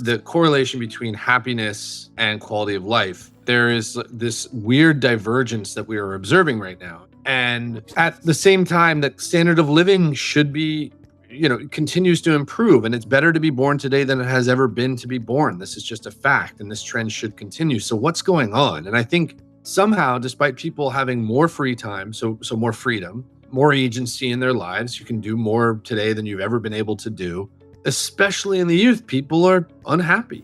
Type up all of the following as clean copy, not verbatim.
the correlation between happiness and quality of life. There is this weird divergence that we are observing right now. And at the same time that standard of living should be, continues to improve. And it's better to be born today than it has ever been to be born. This is just a fact. And this trend should continue. So what's going on? And I think somehow, despite people having more free time, so more freedom, more agency in their lives, you can do more today than you've ever been able to do. Especially in the youth, people are unhappy.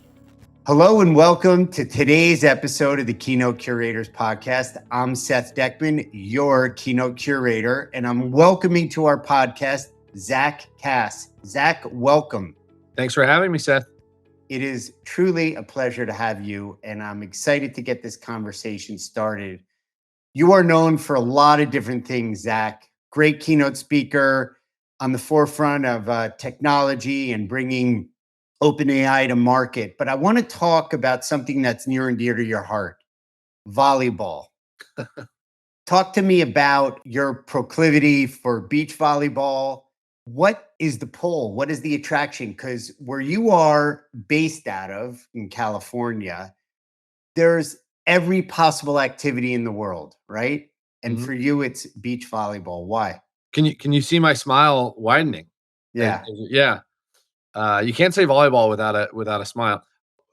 Hello and welcome to today's episode of the Keynote Curators podcast. I'm Seth Dechtman, your Keynote Curator, and I'm welcoming to our podcast, Zack Kass. Zack, welcome. Thanks for having me, Seth. It is truly a pleasure to have you, and I'm excited to get this conversation started. You are known for a lot of different things, Zack. Great keynote speaker, on the forefront of technology and bringing OpenAI to market. But I want to talk about something that's near and dear to your heart, volleyball. Talk to me about your proclivity for beach volleyball. What is the pull? What is the attraction? Because where you are based out of in California, there's every possible activity in the world, right? And for you, it's beach volleyball. Why? Can you see my smile widening? Yeah. Yeah. You can't say volleyball without a smile.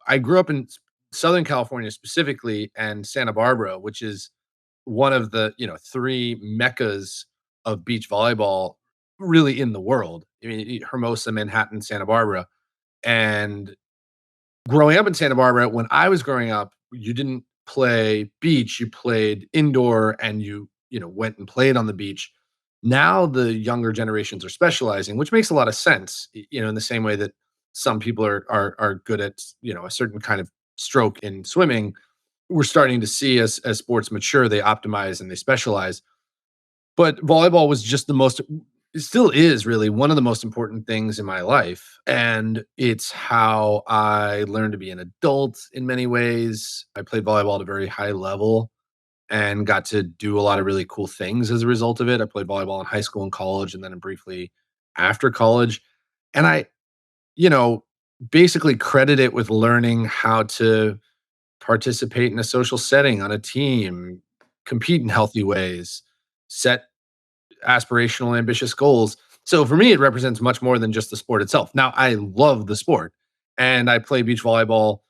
I grew up in Southern California specifically, and Santa Barbara, which is one of the three meccas of beach volleyball, really in the world. I mean, Hermosa, Manhattan, Santa Barbara, and growing up in Santa Barbara, when I was growing up, you didn't play beach; you played indoor, and you went and played on the beach. Now the younger generations are specializing, which makes a lot of sense, in the same way that some people are good at, a certain kind of stroke in swimming. We're starting to see as sports mature, they optimize and they specialize. But volleyball was just it still is really one of the most important things in my life. And it's how I learned to be an adult in many ways. I played volleyball at a very high level and got to do a lot of really cool things as a result of it. I played volleyball in high school and college, and then briefly after college. And I, basically credit it with learning how to participate in a social setting on a team, compete in healthy ways, set aspirational, ambitious goals. So for me, it represents much more than just the sport itself. Now, I love the sport, and I play beach volleyball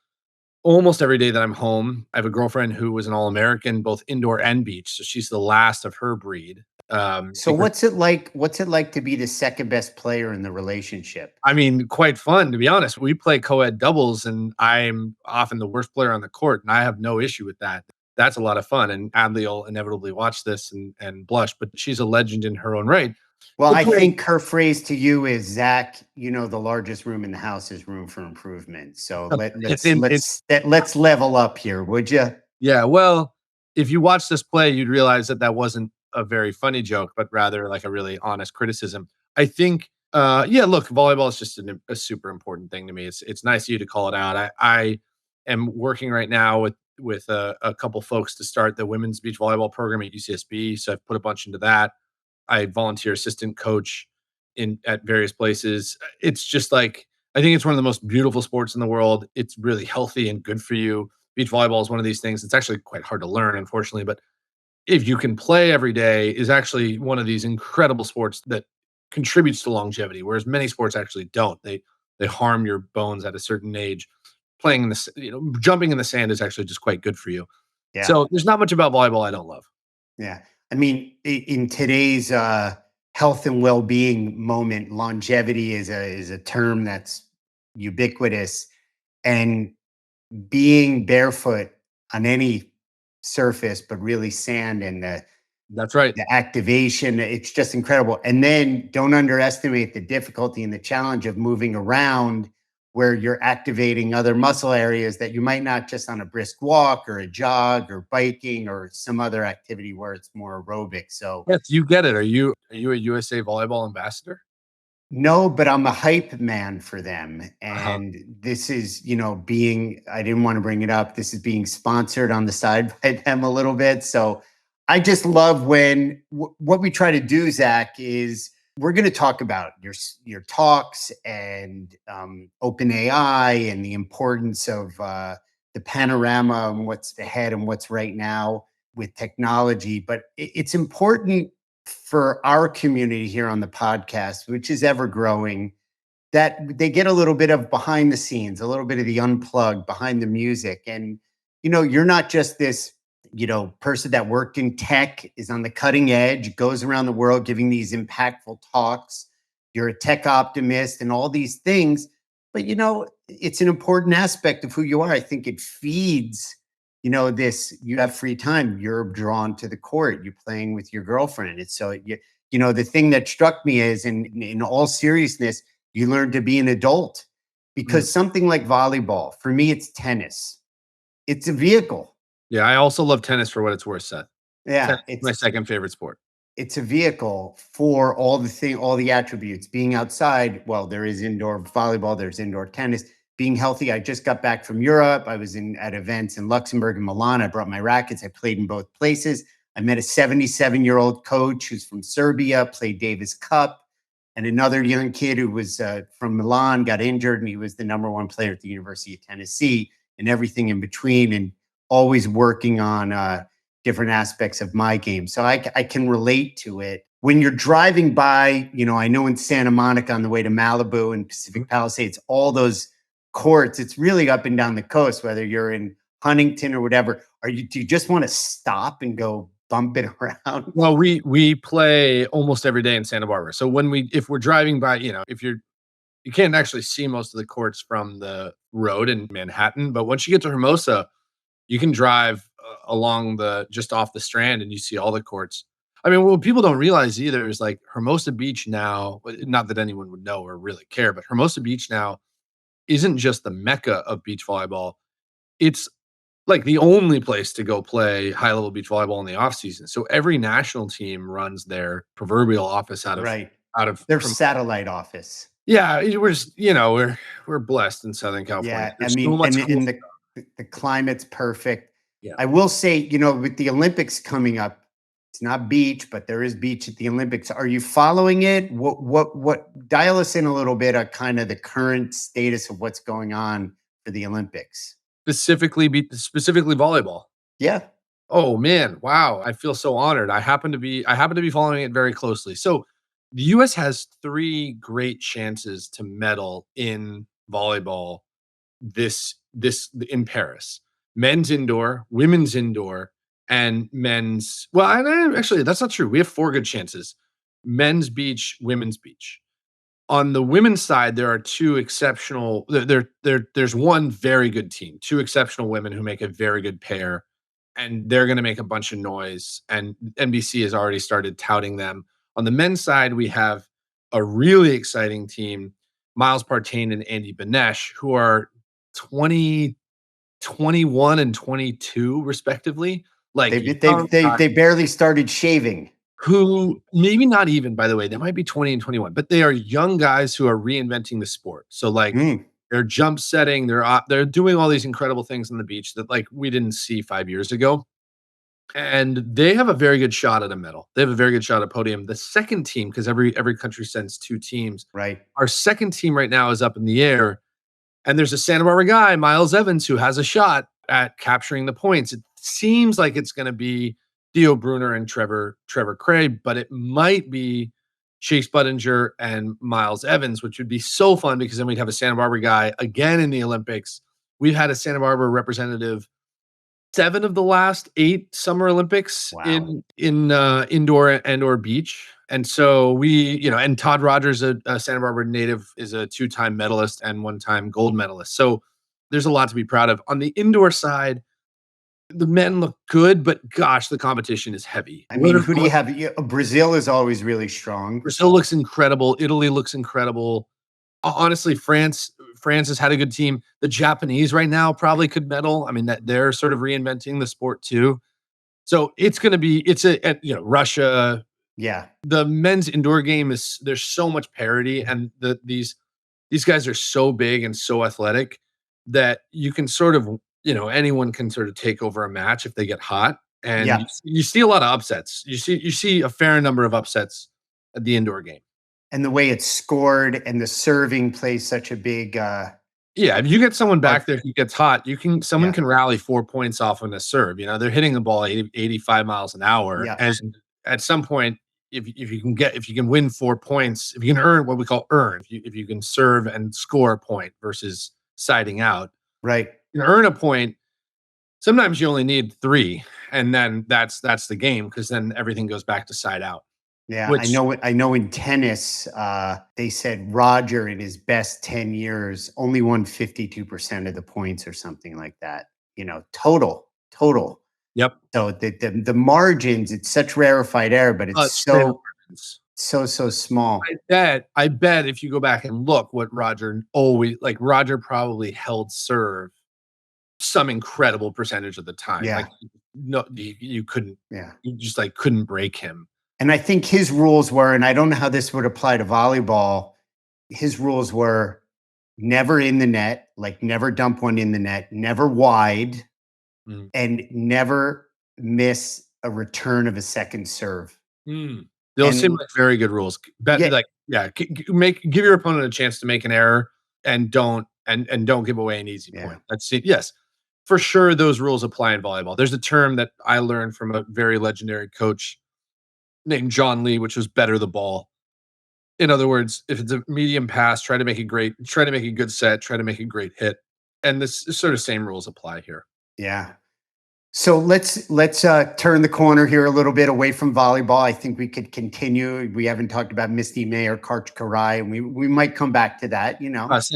almost every day that I'm home. I have a girlfriend who was an All-American, both indoor and beach. So she's the last of her breed. So what's it like? What's it like to be the second best player in the relationship? I mean, quite fun, to be honest. We play co-ed doubles, and I'm often the worst player on the court, and I have no issue with that. That's a lot of fun. And Adley will inevitably watch this and blush, but she's a legend in her own right. Well, I think her phrase to you is, Zack, the largest room in the house is room for improvement. So let's level up here, would you? Yeah. Well, if you watch this play, you'd realize that wasn't a very funny joke, but rather like a really honest criticism. I think, look, volleyball is just a super important thing to me. It's nice of you to call it out. I am working right now with a couple folks to start the women's beach volleyball program at UCSB. So I've put a bunch into that. I volunteer assistant coach at various places. It's just like, I think it's one of the most beautiful sports in the world. It's really healthy and good for you. Beach volleyball is one of these things. It's actually quite hard to learn, unfortunately, but if you can play every day, is actually one of these incredible sports that contributes to longevity, whereas many sports actually don't. They harm your bones at a certain age. Playing in the, jumping in the sand is actually just quite good for you. Yeah. So there's not much about volleyball I don't love. Yeah. I mean, in today's health and well-being moment, longevity is a term that's ubiquitous, and being barefoot on any surface, but really sand and that's right. The activation, it's just incredible. And then don't underestimate the difficulty and the challenge of moving around, where you're activating other muscle areas that you might not just on a brisk walk or a jog or biking or some other activity where it's more aerobic. So yes, you get it. Are you a USA volleyball ambassador? No, but I'm a hype man for them. And this is, I didn't want to bring it up. This is being sponsored on the side by them a little bit. So I just love when what we try to do, Zack, is we're going to talk about your talks and open AI and the importance of the panorama and what's ahead and what's right now with technology. But it's important for our community here on the podcast, which is ever growing, that they get a little bit of behind the scenes, a little bit of the unplugged behind the music. And, you're not just this, person that worked in tech, is on the cutting edge, goes around the world giving these impactful talks. You're a tech optimist and all these things. But, it's an important aspect of who you are. I think it feeds, this, you have free time, you're drawn to the court, you're playing with your girlfriend. It's so, the thing that struck me is in all seriousness, you learn to be an adult, Mm. because something like volleyball, for me, it's tennis. It's a vehicle. Yeah, I also love tennis for what it's worth, Seth. Yeah, Tennis is my second favorite sport. it's a vehicle for all the attributes. Being outside, well, there is indoor volleyball, there's indoor tennis. Being healthy, I just got back from Europe. I was at events in Luxembourg and Milan. I brought my rackets. I played in both places. I met a 77-year-old coach who's from Serbia, played Davis Cup, and another young kid who was from Milan got injured, and he was the number one player at the University of Tennessee, and everything in between, and always working on different aspects of my game. So I can relate to it. When you're driving by, I know in Santa Monica on the way to Malibu and Pacific Palisades, all those courts, it's really up and down the coast, whether you're in Huntington or whatever. Do you just want to stop and go bump it around? Well, we play almost every day in Santa Barbara. So if we're driving by, if you can't actually see most of the courts from the road in Manhattan, but once you get to Hermosa, you can drive along just off the Strand and you see all the courts. I mean, what people don't realize either is like Hermosa Beach now, not that anyone would know or really care, but Hermosa Beach now isn't just the mecca of beach volleyball. It's like the only place to go play high level beach volleyball in the off season. So every national team runs their proverbial office Right. out of Their Hermosa. satellite office. Yeah, we're just, we're blessed in Southern California. Yeah, I There's so mean, much cool. and the climate's perfect. Yeah. I will say, with the Olympics coming up, it's not beach, but there is beach at the Olympics. Are you following it? What? Dial us in a little bit on kind of the current status of what's going on for the Olympics. Specifically volleyball. Yeah, Oh man, wow. I feel so honored. I happen to be following it very closely. So the US has three great chances to medal in volleyball this in Paris. Men's indoor, women's indoor, and men's actually that's not true. We have four good chances. Men's beach, women's beach. On the women's side, there are two exceptional there's one very good team, two exceptional women who make a very good pair, and they're gonna make a bunch of noise, and NBC has already started touting them. On the men's side, we have a really exciting team, Miles Partain and Andy Benesh, who are 20, 21, and 22 respectively, like young they barely started shaving. who maybe not even, by the way, they might be 20 and 21, but they are young guys who are reinventing the sport. So like Mm, they're jump setting, they're doing all these incredible things on the beach that like we didn't see 5 years ago. And they have a very good shot at a medal. They have a very good shot at podium. The second team, because every country sends two teams. right. Our second team right now is up in the air, and there's a Santa Barbara guy, Miles Evans, who has a shot at capturing the points. It seems like it's going to be Theo Brunner and Trevor Cray, but it might be Chase Budinger and Miles Evans, which would be so fun because then we'd have a Santa Barbara guy again in the Olympics. We've had a Santa Barbara representative 7 of the last 8 Summer Olympics Wow. in indoor and or beach. And so and Todd Rogers, a Santa Barbara native, is a 2-time medalist and 1-time gold medalist. So there's a lot to be proud of. On the indoor side, the men look good, but gosh, the competition is heavy. I mean, who do you have? Brazil is always really strong. Brazil looks incredible. Italy looks incredible. Honestly, France has had a good team. The Japanese right now probably could medal. I mean, that they're sort of reinventing the sport too. So Russia. Yeah. The men's indoor game there's so much parity, and these guys are so big and so athletic that you can sort of, anyone can sort of take over a match if they get hot. And Yeah. you see a lot of upsets. You see a fair number of upsets at the indoor game. And the way it's scored and the serving plays such a big Yeah, if you get someone part. back there who gets hot, someone Yeah. can rally 4 points off on a serve. They're hitting the ball 85 miles an hour, Yeah. and at some point, if you can win 4 points, if you can earn what we call earn, if you can serve and score a point versus siding out, Right. you earn a point. Sometimes you only need 3, and then that's the game because then everything goes back to side out, Yeah, I which know. I know. In tennis, they said Roger in his best 10 years only won 52% of the points, or something like that. Total. yep, So the margins, it's such rarefied air, but it's slim so margins. so small. I bet if you go back and look what Roger always like, Roger probably held serve some incredible percentage of the time. Like, Yeah, no, you couldn't, yeah. you just like couldn't break him. And I think his rules were, and I don't know how this would apply to volleyball. His rules were never in the net, like never dump one in the net, never wide, Mm. and never miss a return of a second serve. Mm. Those seem And like very good rules. Bet yeah, like, yeah, give your opponent a chance to make an error and don't give away an easy yeah, point. That's it. Yes, for sure. Those rules apply in volleyball. There's a term that I learned from a very legendary coach named John Lee, which was better the ball. In other words, if it's a medium pass, try to make a good set, try to make a great hit. And this sort of same rules apply here. yeah. So let's turn the corner here a little bit away from volleyball. I think we could continue. We haven't talked about Misty May or Karch Karai, and we might come back to that.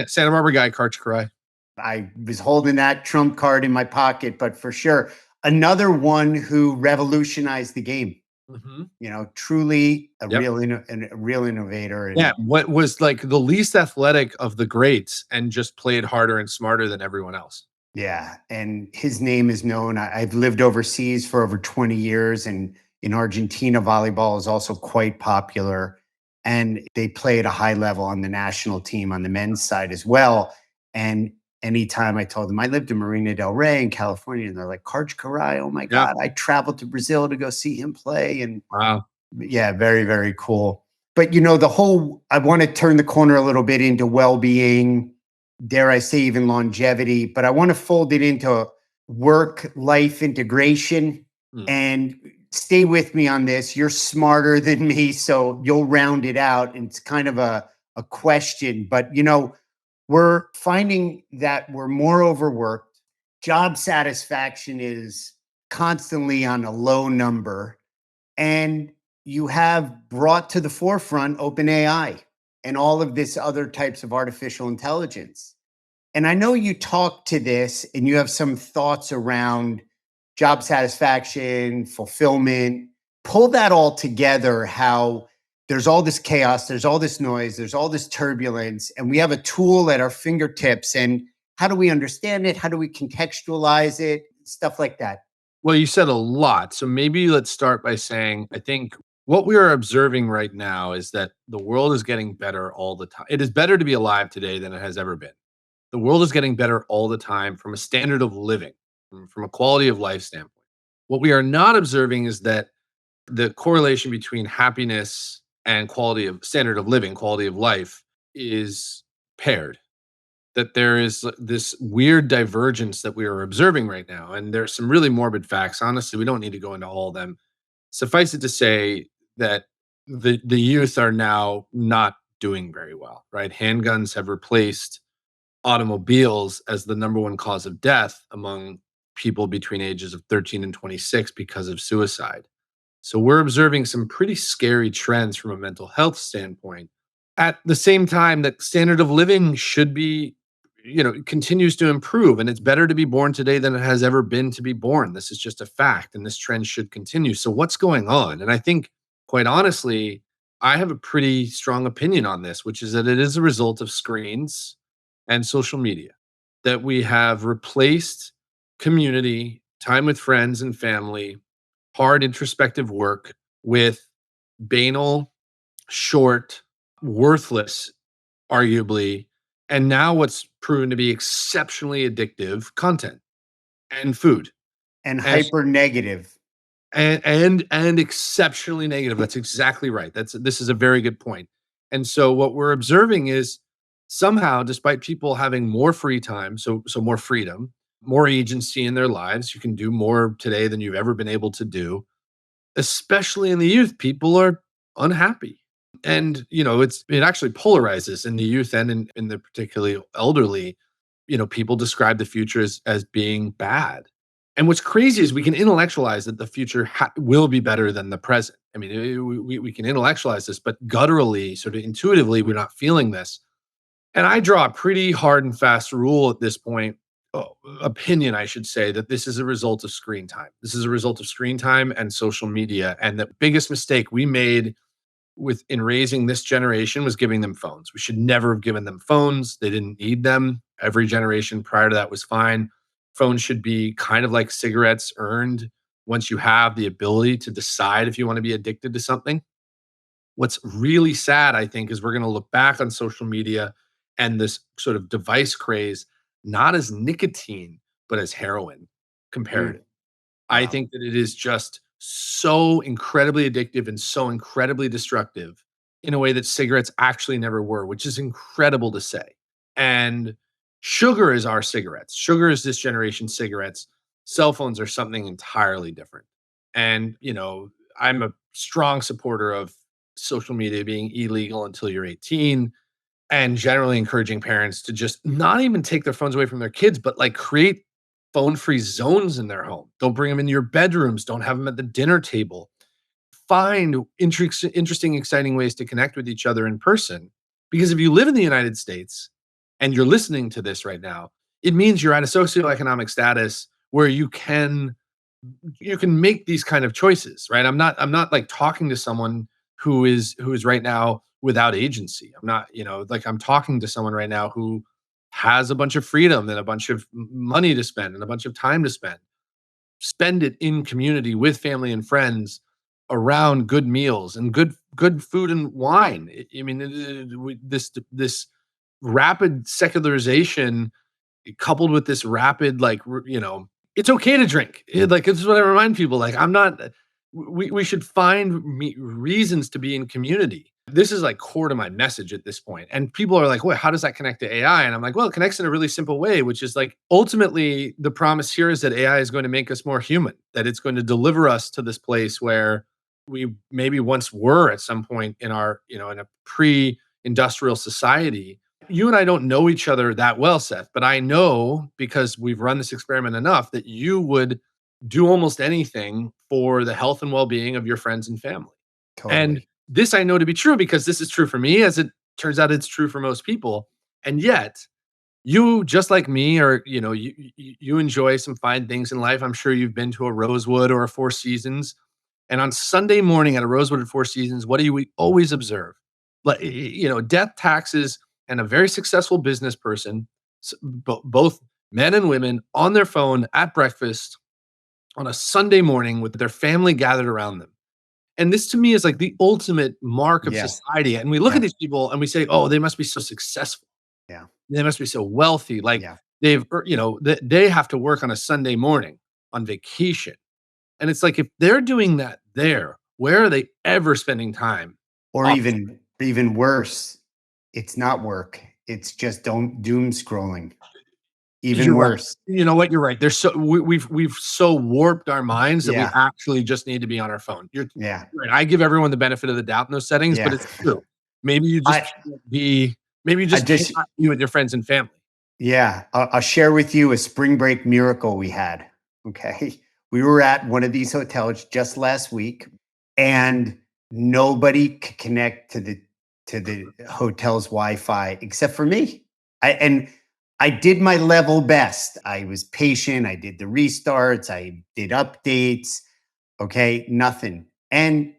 Santa Barbara guy, Karch Karai. I was holding that trump card in my pocket, but for sure, another one who revolutionized the game. Mhm. Truly Yep. a real innovator. Yeah, And what was like the least athletic of the greats and just played harder and smarter than everyone else. yeah, and his name is known. I've lived overseas for over 20 years, and in Argentina, volleyball is also quite popular. And they play at a high level on the national team on the men's side as well. And anytime I told them I lived in Marina Del Rey in California, and they're like, Karch Karai, oh my Yeah. God, I traveled to Brazil to go see him play. And Wow. yeah, very, very cool. But I want to turn the corner a little bit into well-being, dare I say even longevity, but I want to fold it into work life integration. Mm. And stay with me on this. You're smarter than me, so you'll round it out. And it's kind of a question, but we're finding that we're more overworked. Job satisfaction is constantly on a low number, and you have brought to the forefront OpenAI and all of this other types of artificial intelligence. And I know you talk to this and you have some thoughts around job satisfaction, fulfillment. Pull that all together, how there's all this chaos, there's all this noise, there's all this turbulence, and we have a tool at our fingertips. And how do we understand it? How do we contextualize it? Stuff like that. Well, you said a lot. So maybe let's start by saying I think what we are observing right now is that the world is getting better all the time. It is better to be alive today than it has ever been. The world is getting better all the time from a standard of living, from a quality of life standpoint. What we are not observing is that the correlation between happiness and quality of standard of living, quality of life is paired. That there is this weird divergence that we are observing right now. And there's some really morbid facts. Honestly, we don't need to go into all of them. Suffice it to say that the youth are now not doing very well, right? Handguns have replaced automobiles as the number one cause of death among people between ages of 13 and 26 because of suicide. So we're observing some pretty scary trends from a mental health standpoint. At the same time, that standard of living should be, continues to improve, and it's better to be born today than it has ever been to be born. This is just a fact, and this trend should continue. So what's going on? And I think, quite honestly, I have a pretty strong opinion on this, which is that it is a result of screens and social media, that we have replaced community, time with friends and family, hard introspective work with banal, short, worthless, arguably, and now what's proven to be exceptionally addictive content and food. And And hyper negative. and exceptionally negative. That's exactly right. This is a very good point. And so what we're observing is somehow, despite people having more free time, so more freedom, more agency in their lives, you can do more today than you've ever been able to do, especially in the youth, people are unhappy. And, it actually polarizes in the youth and in the particularly elderly. People describe the future as being bad. And what's crazy is we can intellectualize that the future will be better than the present. I mean, we can intellectualize this, but gutturally, sort of intuitively, we're not feeling this. And I draw a pretty hard and fast rule at this point, opinion, I should say, that this is a result of screen time. This is a result of screen time and social media. And the biggest mistake we made in raising this generation was giving them phones. We should never have given them phones. They didn't need them. Every generation prior to that was fine. Phones should be kind of like cigarettes, earned once you have the ability to decide if you want to be addicted to something. What's really sad, I think, is we're going to look back on social media and this sort of device craze, not as nicotine, but as heroin Mm, comparative. I wow. think that it is just so incredibly addictive and so incredibly destructive in a way that cigarettes actually never were, which is incredible to say. And sugar is our cigarettes. Sugar is this generation's cigarettes. Cell phones are something entirely different. And, I'm a strong supporter of social media being illegal until you're 18 and generally encouraging parents to just not even take their phones away from their kids, but like create phone-free zones in their home. Don't bring them into your bedrooms. Don't have them at the dinner table. Find interesting, exciting ways to connect with each other in person. Because if you live in the United States and you're listening to this right now, it means you're at a socioeconomic status where you can make these kind of choices, right? I'm not like talking to someone who is right now without agency. I'm not, like I'm talking to someone right now who has a bunch of freedom and a bunch of money to spend and a bunch of time to spend. Spend it in community with family and friends around good meals and good food and wine. I mean, this rapid secularization coupled with this rapid, like, it's okay to drink. Like, this is what I remind people. Like, I'm not, we should find reasons to be in community. This is like core to my message at this point. And people are like, well, how does that connect to AI? And I'm like, well, it connects in a really simple way, which is like, ultimately, the promise here is that AI is going to make us more human, that it's going to deliver us to this place where we maybe once were at some point in our, in a pre industrial society. You and I don't know each other that well, Seth, but I know because we've run this experiment enough that you would do almost anything for the health and well-being of your friends and family. And Totally. this I know to be true because this is true for me, as it turns out it's true for most people. And yet, you just like me, or you enjoy some fine things in life. I'm sure you've been to a Rosewood or a Four Seasons. And on Sunday morning at a Rosewood at Four Seasons, what do we always observe? Like, death, taxes, and a very successful business person, both men and women, on their phone at breakfast on a Sunday morning with their family gathered around them. And this to me is like the ultimate mark of Yes. society. And we look at Yeah. these people and we say, oh, they must be so successful. Yeah. They must be so wealthy. Like Yeah. they have to work on a Sunday morning on vacation. And it's like, if they're doing that there, where are they ever spending time Or off? even worse, it's not work. It's just don't doom scrolling. Even You're right. worse. You know what? You're right. There's so we've so warped our minds that we Yeah. actually just need to be on our phone. You're Yeah. right. I give everyone the benefit of the doubt in those settings, but Yeah. it's true. Maybe you just I can't be. Maybe you I just just cannot be with your friends and family. Yeah, I'll share with you a spring break miracle we had. Okay. We were at one of these hotels just last week and nobody could connect to the hotel's Wi-Fi except for me. I did my level best. I was patient. I did the restarts. I did updates. Okay, nothing. And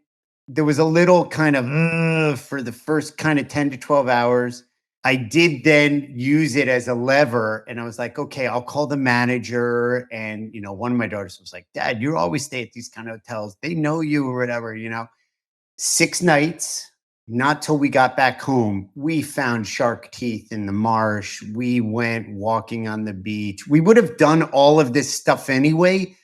there was a little kind of for the first kind of 10 to 12 hours. I did then use it as a lever and I was like, okay, I'll call the manager. And, one of my daughters was like, Dad, you always stay at these kind of hotels. They know you or whatever. 6 nights, not till we got back home. We found shark teeth in the marsh. We went walking on the beach. We would have done all of this stuff anyway,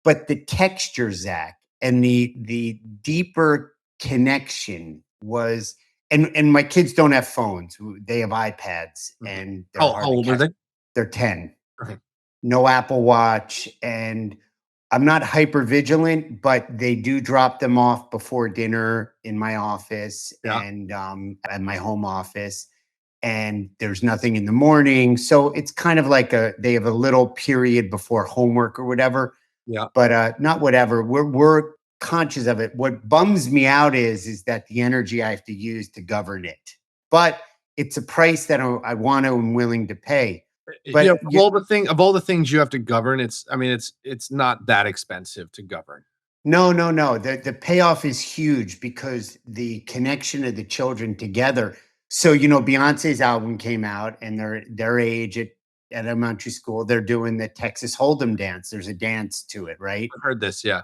but the texture, Zach, and the deeper connection was And my kids don't have phones. They have iPads, Mhm. and they're How hard to old are catch. they? They're 10. Okay. No Apple Watch, and I'm not hyper vigilant, but they do drop them off before dinner in my office Yeah, and at my home office. And there's nothing in the morning. So it's kind of like they have a little period before homework or whatever, yeah. but not whatever. We're conscious of it. What bums me out is that the energy I have to use to govern it. But it's a price that I want to and willing to pay. You know, But you, of all the things you have to govern, I mean, it's not that expensive to govern. No, no, no. The payoff is huge because the connection of the children together. So, Beyonce's album came out and their age at elementary school, they're doing the Texas Hold'em dance. There's a dance to it, right? I've heard this, yeah.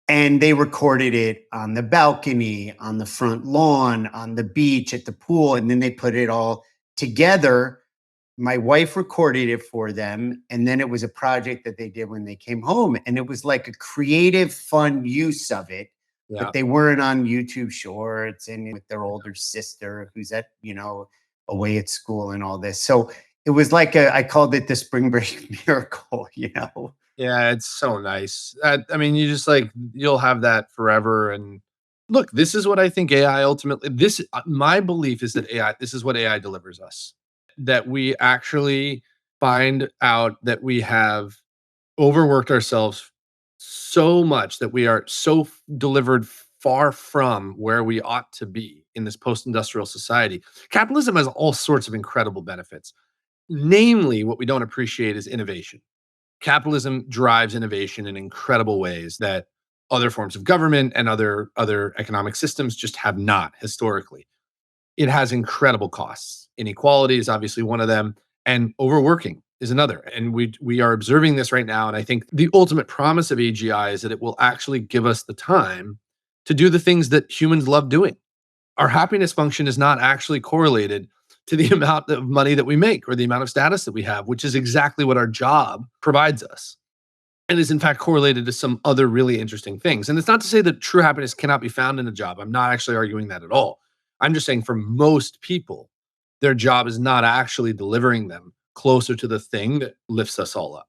And they recorded it on the balcony, on the front lawn, on the beach, at the pool, and then they put it all together. My wife recorded it for them, and then it was a project that they did when they came home, and it was like a creative, fun use of it, Yeah. but they weren't on YouTube Shorts and with their older sister who's away at school and all this. So it was like I called it the spring break miracle. Yeah, it's so nice. I mean, you just like you'll have that forever. And look, this is what I think AI ultimately. My belief is that AI. This is what AI delivers us. That we actually find out that we have overworked ourselves so much that we are delivered far from where we ought to be in this post-industrial society. Capitalism has all sorts of incredible benefits. Namely, what we don't appreciate is innovation. Capitalism drives innovation in incredible ways that other forms of government and other economic systems just have not historically. It has incredible costs. Inequality is obviously one of them, and overworking is another. And we are observing this right now. And I think the ultimate promise of AGI is that it will actually give us the time to do the things that humans love doing. Our happiness function is not actually correlated to the amount of money that we make or the amount of status that we have, which is exactly what our job provides us. And is in fact correlated to some other really interesting things. And it's not to say that true happiness cannot be found in a job. I'm not actually arguing that at all. I'm just saying for most people, their job is not actually delivering them closer to the thing that lifts us all up.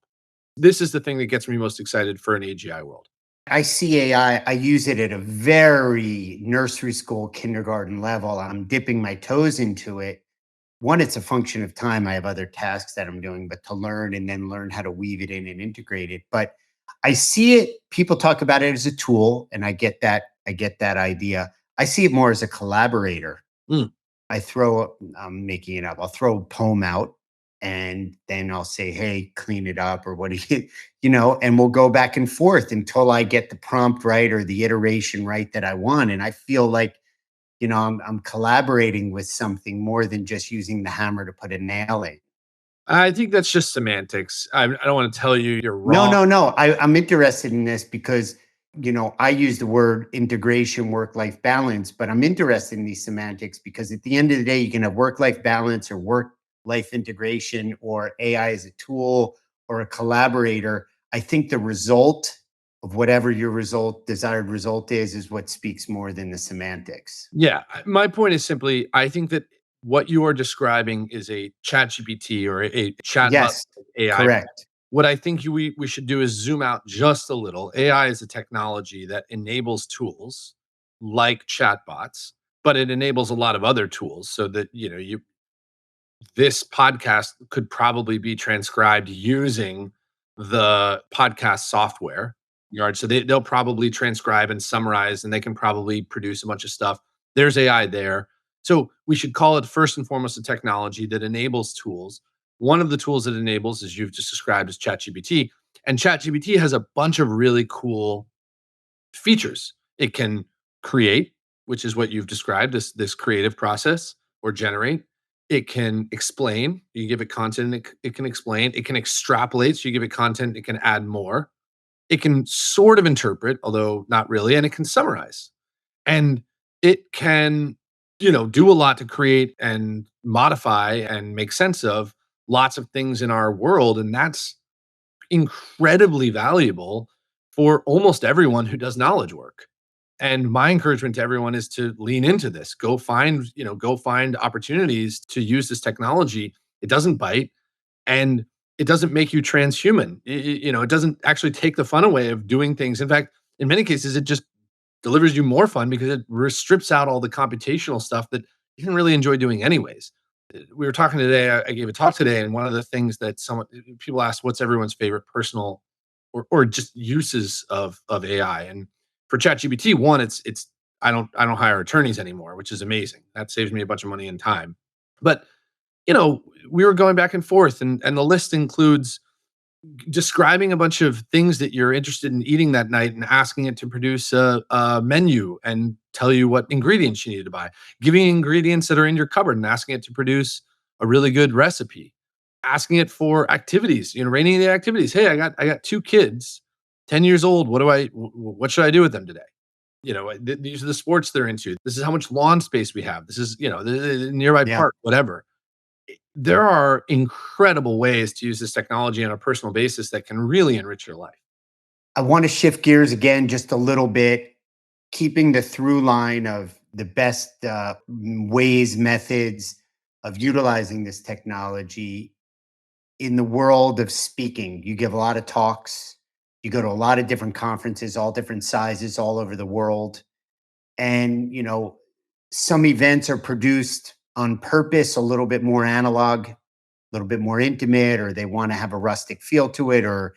This is the thing that gets me most excited for an AGI world. I see I use it at a very nursery school, kindergarten level. I'm dipping my toes into it. One, it's a function of time. I have other tasks that I'm doing, but to learn and then learn how to weave it in and integrate it. But I see it, people talk about it as a tool, and I get that. I get that idea. I see it more as a collaborator. Mm. I'm making it up. I'll throw a poem out and then I'll say, hey, clean it up or what do and we'll go back and forth until I get the prompt right or the iteration right that I want. And I feel like, I'm collaborating with something more than just using the hammer to put a nail in. I think that's just semantics. I don't want to tell you you're No, wrong. no, no. I'm interested in this because, I use the word integration, work life balance, but I'm interested in these semantics because at the end of the day, you can have work life balance or work life integration or AI as a tool or a collaborator. I think the result of whatever your desired result is what speaks more than the semantics. Yeah, my point is simply, I think that what you are describing is a chat GPT or a chatbot Yes, AI. correct. What I think we should do is zoom out just a little. AI is a technology that enables tools like chatbots, but it enables a lot of other tools so that, this podcast could probably be transcribed using the podcast software yard. So they'll probably transcribe and summarize, and they can probably produce a bunch of stuff. There's AI there. So we should call it first and foremost a technology that enables tools. One of the tools that enables, as you've just described, is ChatGPT. And ChatGPT has a bunch of really cool features. It can create, which is what you've described, this creative process, or generate. It can explain. You give it content, it can explain. It can extrapolate. So you give it content, it can add more. It can sort of interpret, although not really, and it can summarize. And it can, do a lot to create and modify and make sense of lots of things in our world. And that's incredibly valuable for almost everyone who does knowledge work. And my encouragement to everyone is to lean into this. Go find opportunities to use this technology. It doesn't bite, and it doesn't make you transhuman. It doesn't actually take the fun away of doing things. In fact, in many cases, it just delivers you more fun because it strips out all the computational stuff that you can really enjoy doing anyways. We were talking today. I gave a talk today, and one of the things that someone people asked, "What's everyone's favorite personal or just uses of AI?" And for ChatGPT, one, it's I don't hire attorneys anymore, which is amazing. That saves me a bunch of money and time. But we were going back and forth, and the list includes describing a bunch of things that you're interested in eating that night and asking it to produce a menu and tell you what ingredients you need to buy, giving ingredients that are in your cupboard and asking it to produce a really good recipe, asking it for activities, rating the activities. Hey, I got two kids, 10 years old. What should I do with them today? These are the sports they're into. This is how much lawn space we have. This is, the nearby Yeah. park, whatever. There are incredible ways to use this technology on a personal basis that can really enrich your life. I want to shift gears again just a little bit, keeping the through line of the best ways, methods of utilizing this technology in the world of speaking. You give a lot of talks, you go to a lot of different conferences, all different sizes, all over the world. And, some events are produced on purpose, a little bit more analog, a little bit more intimate, or they want to have a rustic feel to it, or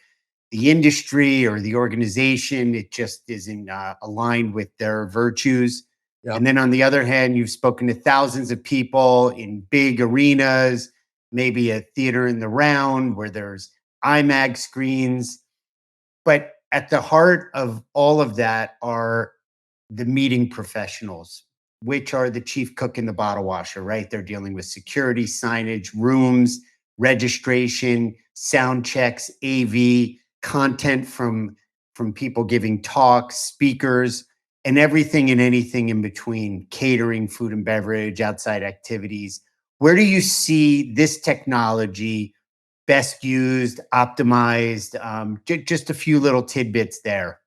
the industry or the organization, it just isn't aligned with their virtues. Yep. And then on the other hand, you've spoken to thousands of people in big arenas, maybe a theater in the round where there's IMAX screens. But at the heart of all of that are the meeting professionals, which are the chief cook and the bottle washer, right? They're dealing with security, signage, rooms, registration, sound checks, AV, content from people giving talks, speakers, and everything and anything in between, catering, food and beverage, outside activities. Where do you see this technology best used, optimized? Just a few little tidbits there.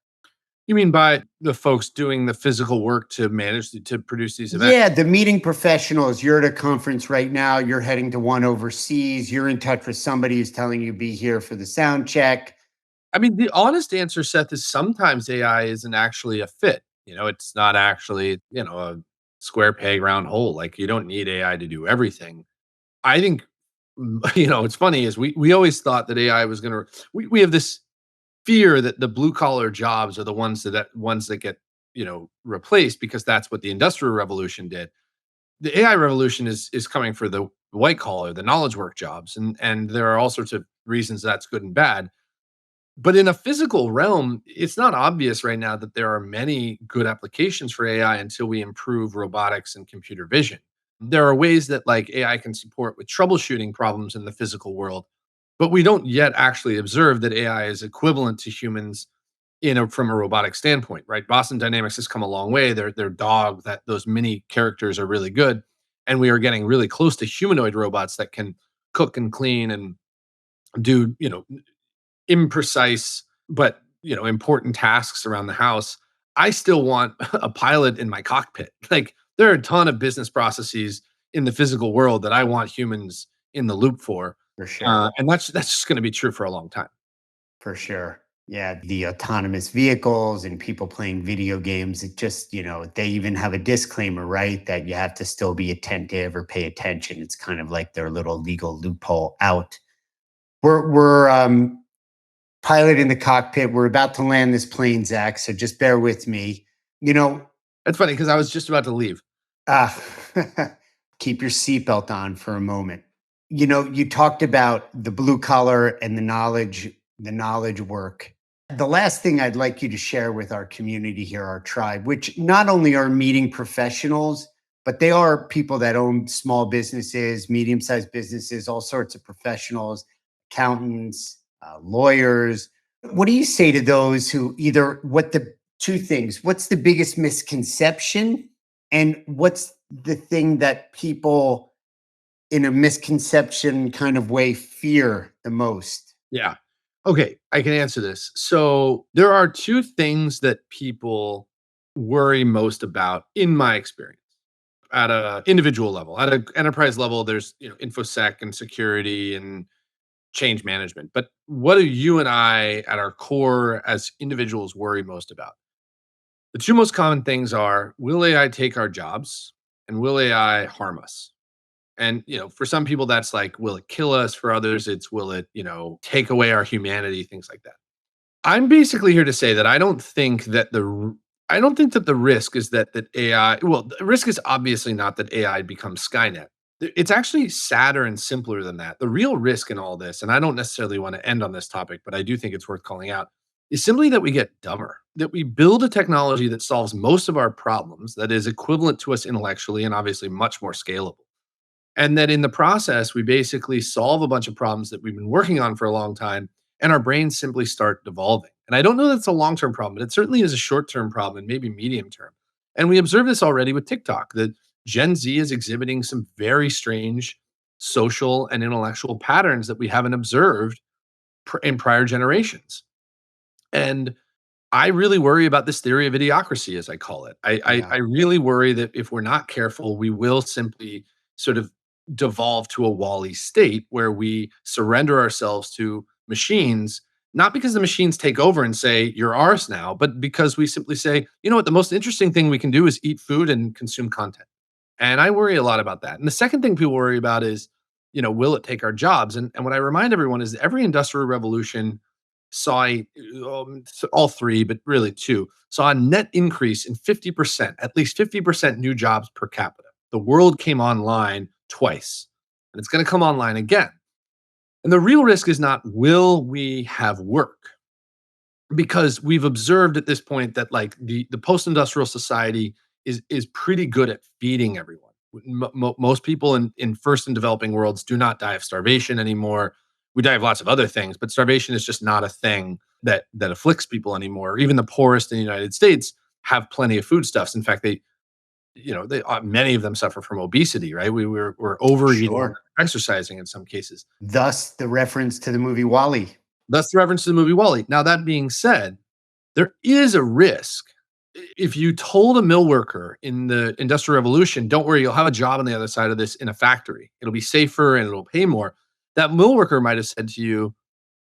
You mean by the folks doing the physical work to to produce these events? Yeah, the meeting professionals. You're at a conference right now. You're heading to one overseas. You're in touch with somebody who's telling you be here for the sound check. I mean, the honest answer, Seth, is sometimes AI isn't actually a fit. It's not actually, a square peg round hole. Like you don't need AI to do everything. I think, it's funny is we always thought that AI was going to, we have this fear that the blue collar jobs are the ones that get, replaced because that's what the industrial revolution did. The AI revolution is coming for the white collar, the knowledge work jobs. And there are all sorts of reasons that's good and bad. But in a physical realm, it's not obvious right now that there are many good applications for AI until we improve robotics and computer vision. There are ways that like AI can support with troubleshooting problems in the physical world, but we don't yet actually observe that AI is equivalent to humans from a robotic standpoint, right? Boston Dynamics has come a long way. Their dog, that those mini characters are really good, and we are getting really close to humanoid robots that can cook and clean and do imprecise but important tasks around the house. I still want a pilot in my cockpit. Like there are a ton of business processes in the physical world that I want humans in the loop for, For sure. and that's just going to be true for a long time. For sure. Yeah, the autonomous vehicles and people playing video games, it just, they even have a disclaimer, right? That you have to still be attentive or pay attention. It's kind of like their little legal loophole out. We're piloting the cockpit. We're about to land this plane, Zach. So just bear with me. You know, That's funny because I was just about to leave. uh, keep your seatbelt on for a moment. You talked about the blue collar and the knowledge work. The last thing I'd like you to share with our community here, our tribe, which not only are meeting professionals, but they are people that own small businesses, medium-sized businesses, all sorts of professionals, accountants, lawyers. What do you say to those who either what the two things? What's the biggest misconception? And what's the thing that people in a misconception kind of way fear the most? Yeah. Okay, I can answer this. So there are two things that people worry most about in my experience at a individual level. At an enterprise level, there's, infosec and security and change management. But what do you and I at our core as individuals worry most about? The two most common things are, will AI take our jobs and will AI harm us? And, for some people that's like, will it kill us? For others it's, will it, take away our humanity, things like that. I'm basically here to say that I don't think that the risk is that AI, well, the risk is obviously not that AI becomes Skynet. It's actually sadder and simpler than that. The real risk in all this, and I don't necessarily want to end on this topic, but I do think it's worth calling out, is simply that we get dumber. That we build a technology that solves most of our problems, that is equivalent to us intellectually and obviously much more scalable. And that in the process, we basically solve a bunch of problems that we've been working on for a long time, and our brains simply start devolving. And I don't know that's a long term problem, but it certainly is a short term problem and maybe medium term. And we observe this already with TikTok, that Gen Z is exhibiting some very strange social and intellectual patterns that we haven't observed in prior generations. And I really worry about this theory of idiocracy, as I call it. I Yeah. really worry that if we're not careful, we will simply sort of devolve to a Wall-E state where we surrender ourselves to machines, not because the machines take over and say, you're ours now, but because we simply say, you know what, the most interesting thing we can do is eat food and consume content. And I worry a lot about that. And the second thing people worry about is, will it take our jobs? And what I remind everyone is that every industrial revolution saw all three, but really two, saw a net increase in 50%, at least 50% new jobs per capita. The world came online twice, and it's going to come online again. And the real risk is not, will we have work? Because we've observed at this point that like the post-industrial society is pretty good at feeding everyone. Most people in first and developing worlds do not die of starvation anymore. We die of lots of other things, but starvation is just not a thing that afflicts people anymore. Even the poorest in the United States have plenty of foodstuffs. In fact, they many of them suffer from obesity. Right? We're overeating and Sure. exercising in some cases. Thus the reference to the movie Wally. That's the reference to the movie Wall-E. Now that being said, there is a risk. If you told a mill worker in the Industrial Revolution, don't worry, you'll have a job on the other side of this in a factory. It'll be safer and it'll pay more. That mill worker might have said to you,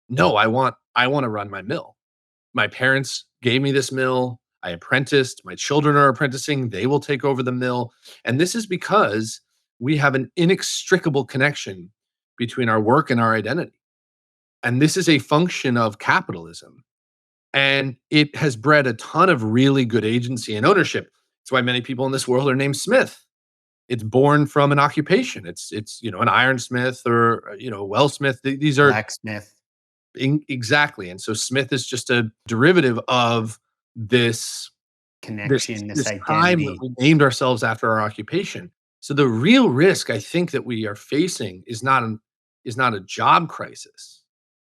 no, I want to run my mill. My parents gave me this mill. I apprenticed. My children are apprenticing. They will take over the mill. And this is because we have an inextricable connection between our work and our identity. And this is a function of capitalism. And it has bred a ton of really good agency and ownership. That's why many people in this world are named Smith. It's born from an occupation. It's an ironsmith or a wellsmith. These are Blacksmith. exactly. And so Smith is just a derivative of this this Connection, this this time that identity. we named ourselves after our occupation. So the real risk I think that we are facing is not a job crisis,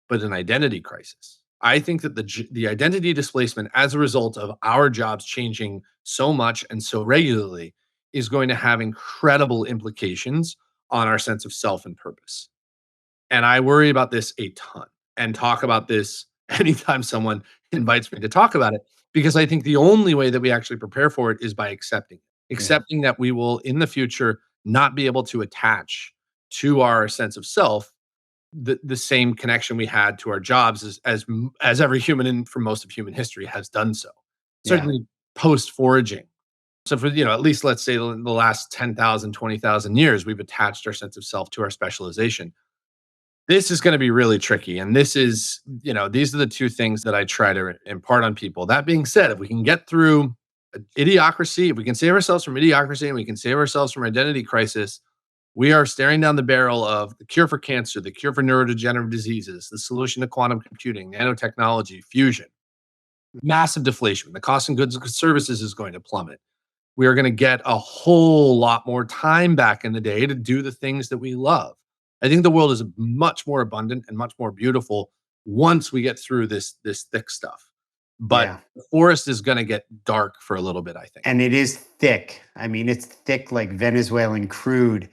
but an identity crisis. I think that the identity displacement as a result of our jobs changing so much and so regularly is going to have incredible implications on our sense of self and purpose. And I worry about this a ton and talk about this anytime someone invites me to talk about it, because I think the only way that we actually prepare for it is by Yeah. accepting that we will in the future not be able to attach to our sense of self the same connection we had to our jobs as every human in for most of human history has done so. Yeah. Certainly post foraging. So for at least let's say the last 10,000, 20,000 years, we've attached our sense of self to our specialization. This is going to be really tricky. And these are the two things that I try to impart on people. That being said, if we can get through idiocracy, if we can save ourselves from idiocracy and we can save ourselves from identity crisis, we are staring down the barrel of the cure for cancer, the cure for neurodegenerative diseases, the solution to quantum computing, nanotechnology, fusion, massive deflation. The cost of goods and services is going to plummet. We are going to get a whole lot more time back in the day to do the things that we love. I think the world is much more abundant and much more beautiful once we get through this thick stuff. But Yeah. the forest is going to get dark for a little bit, I think. And it is thick. I mean, it's thick like Venezuelan crude.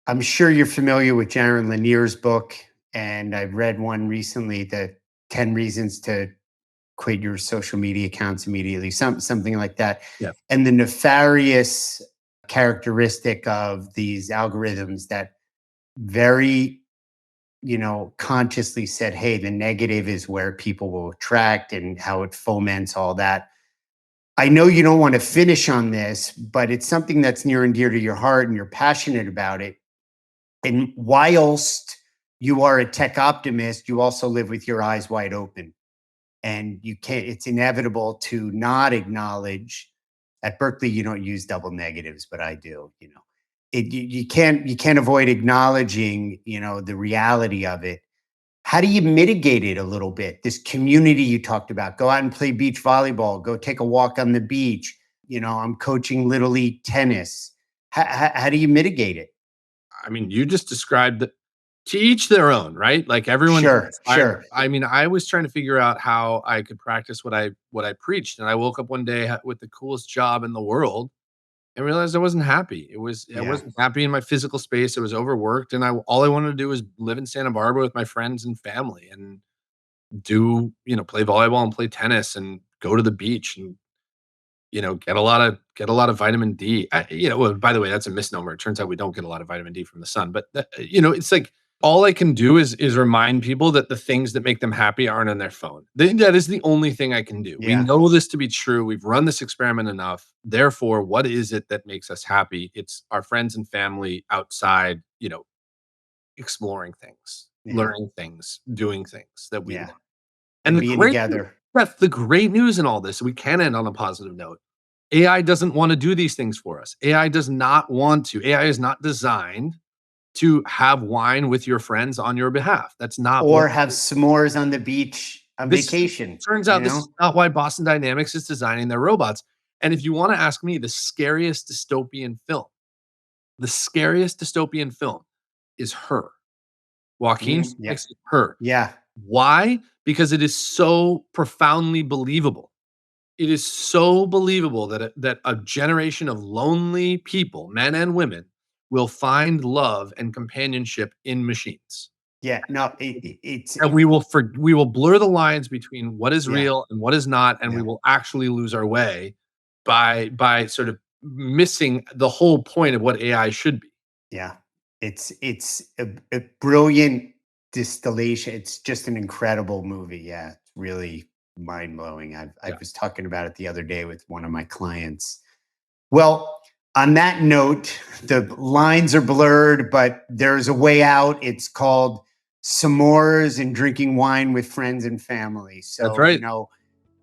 I'm sure you're familiar with Jaron Lanier's book, and I've read one recently, the 10 Reasons to quit your social media accounts immediately, something like that. Yeah. And the nefarious characteristic of these algorithms that very, consciously said, hey, the negative is where people will attract and how it foments all that. I know you don't want to finish on this, but it's something that's near and dear to your heart and you're passionate about it. And whilst you are a tech optimist, you also live with your eyes wide open. And you can't, it's inevitable to not acknowledge. At Berkeley, you don't use double negatives, but I do, you can't avoid acknowledging, the reality of it. How do you mitigate it a little bit? This community you talked about, go out and play beach volleyball, go take a walk on the beach. I'm coaching Little League tennis. How do you mitigate it? I mean, you just described that, to each their own, right? Like everyone. Sure, sure. I mean, I was trying to figure out how I could practice what I preached, and I woke up one day with the coolest job in the world and realized I wasn't happy. I Yeah. wasn't happy in my physical space. I was overworked, and all I wanted to do was live in Santa Barbara with my friends and family and play volleyball and play tennis and go to the beach and get a lot of vitamin D. Well, by the way, that's a misnomer. It turns out we don't get a lot of vitamin D from the sun, but it's like all I can do is remind people that the things that make them happy aren't on their phone. That is the only thing I can do. We Yeah. know this to be true. We've run this experiment enough. Therefore, what is it that makes us happy? It's our friends and family outside, exploring things, Yeah. learning things, doing things that we Yeah. love. And And being together. The great news in all this, we can end on a positive note. AI doesn't want to do these things for us. AI does not want to. AI is not designed to have wine with your friends on your behalf. That's not what Or have s'mores on the beach on this vacation, turns out. This is not why Boston Dynamics is designing their robots. And if you want to ask me, the scariest dystopian film is Her. Joaquin Yeah. Phoenix is Her. Yeah. Why? Because it is so profoundly believable. It is so believable that a generation of lonely people, men and women, will find love and companionship in machines. Yeah. No, it's, And we will blur the lines between what is yeah. real and what is not, and we Yeah. will actually lose our way by sort of missing the whole point of what AI should be. Yeah. It's a brilliant distillation. It's just an incredible movie. Yeah. It's really mind blowing. I Yeah. was talking about it the other day with one of my clients. Well, on that note, the lines are blurred, but there's a way out. It's called s'mores and drinking wine with friends and family. That's So, right.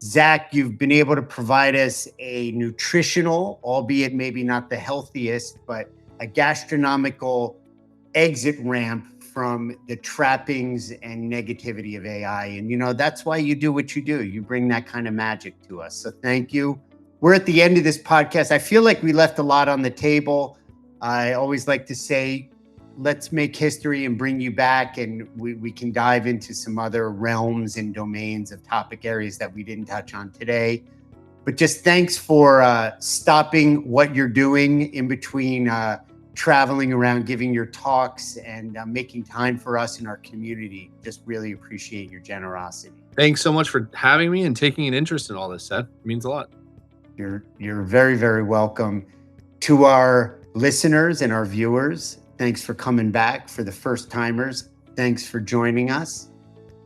Zach, you've been able to provide us a nutritional, albeit maybe not the healthiest, but a gastronomical exit ramp from the trappings and negativity of AI. And, that's why you do what you do. You bring that kind of magic to us. So thank you. We're at the end of this podcast. I feel like we left a lot on the table. I always like to say, let's make history and bring you back, and we can dive into some other realms and domains of topic areas that we didn't touch on today. But just thanks for stopping what you're doing in between traveling around, giving your talks, and making time for us in our community. Just really appreciate your generosity. Thanks so much for having me and taking an interest in all this, Seth. It means a lot. You're very, very welcome. To our listeners and our viewers, thanks for coming back. For the first timers, thanks for joining us.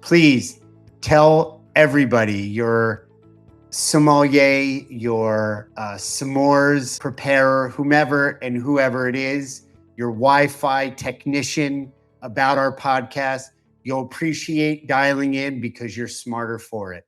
Please tell everybody your sommelier, your s'mores preparer, whoever it is, your Wi-Fi technician about our podcast. You'll appreciate dialing in because you're smarter for it.